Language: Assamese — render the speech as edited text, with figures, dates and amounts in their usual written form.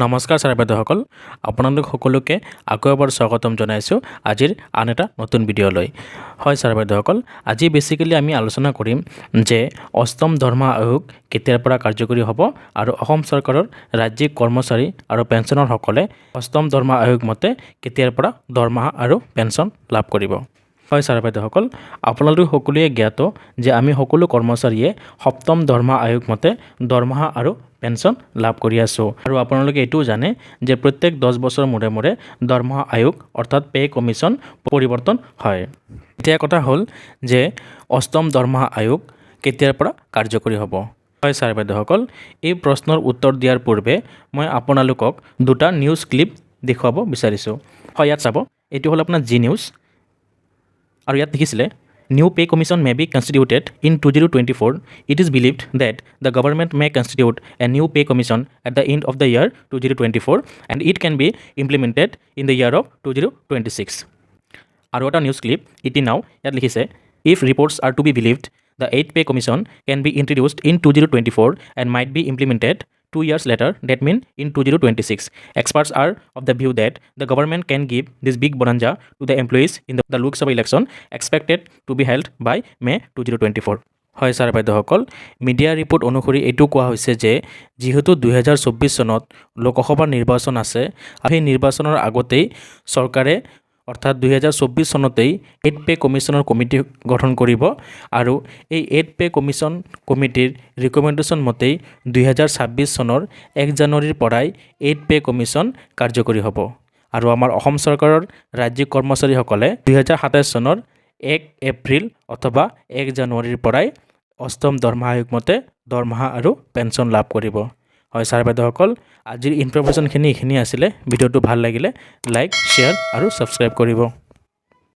নমস্কাৰ ছাৰ বাইদেউসকল, আপোনালোক সকলোকে আকৌ এবাৰ স্বাগতম জনাইছোঁ আজিৰ আন এটা নতুন ভিডিঅ'লৈ। হয় ছাৰ বাইদেউসকল, আজি বেছিকেলি আমি আলোচনা কৰিম যে অষ্টম দৰমহা আয়োগ কেতিয়াৰ পৰা কাৰ্যকৰী হ'ব আৰু অসম চৰকাৰৰ ৰাজ্যিক কৰ্মচাৰী আৰু পেঞ্চনাৰসকলে অষ্টম দৰমহা আয়োগ মতে কেতিয়াৰ পৰা দৰমহা আৰু পেঞ্চন লাভ কৰিব। হয় ছাৰ বাইদেউসকল, আপোনালোক সকলোৱে জ্ঞাত যে আমি সকলো কৰ্মচাৰীয়ে সপ্তম দৰমহা আয়োগ মতে দৰমহা আৰু পেঞ্চন লাভ কৰি আছোঁ আৰু আপোনালোকে এইটোও জানে যে প্ৰত্যেক 10 বছৰ মূৰে মূৰে দৰমহা আয়োগ অৰ্থাৎ পে কমিশ্যন পৰিৱৰ্তন হয়। এতিয়া কথা হ'ল যে অষ্টম দৰমহা আয়োগ কেতিয়াৰ পৰা কাৰ্যকৰী হ'ব। হয় ছাৰ বাইদেউসকল, এই প্ৰশ্নৰ উত্তৰ দিয়াৰ পূৰ্বে মই আপোনালোকক দুটা নিউজ ক্লিপ দেখুৱাব বিচাৰিছোঁ। হয়, ইয়াত চাব, এইটো হ'ল আপোনাৰ জি নিউজ আৰু ইয়াত লিখিছিলে New pay commission may be constituted in 2024. It is believed that the government may constitute a new pay commission at the end of the year 2024 and it can be implemented in the year of 2026. আৰু এটা নিউজ ক্লিপ ইটি নাও, ইয়াত লিখিছে if reports are to be believed, the 8th pay commission can be introduced in 2024 and might be implemented 2 years later, that means in 2026. Experts are of the view that the government can give this big bonanza to the employees in the Lok Sabha election expected to be held by May 2024. হয় ছাৰ বাইদেউসকল, মিডিয়া ৰিপৰ্ট অনুসৰি এইটো কোৱা হৈছে যে যিহেতু 2024 চনত লোকসভা নিৰ্বাচন আছে আৰু সেই নিৰ্বাচনৰ আগতেই চৰকাৰে অৰ্থাৎ 2024 চনতেই 8th পে কমিশ্যনৰ কমিটি গঠন কৰিব আৰু এই 8th পে কমিশ্যন কমিটিৰ ৰিকমেণ্ডেশ্যন মতেই 2026 চনৰ 1 জানুৱাৰীৰ পৰাই 8th পে কমিশ্যন কাৰ্যকৰী হ'ব আৰু আমাৰ অসম চৰকাৰৰ ৰাজ্যিক কৰ্মচাৰীসকলে 2027 চনৰ 1 এপ্ৰিল অথবা 1 জানুৱাৰীৰ পৰাই অষ্টম দৰমহা আয়োগ মতে দৰমহা আৰু পেঞ্চন লাভ কৰিব। হয় ছাৰ বাইদেউসকল, আজিৰ ইনফৰমেশ্যনখিনি এইখিনি আছিলে। ভিডিঅ'টো ভাল লাগিলে লাইক, শ্বেয়াৰ আৰু ছাবস্ক্ৰাইব কৰিব।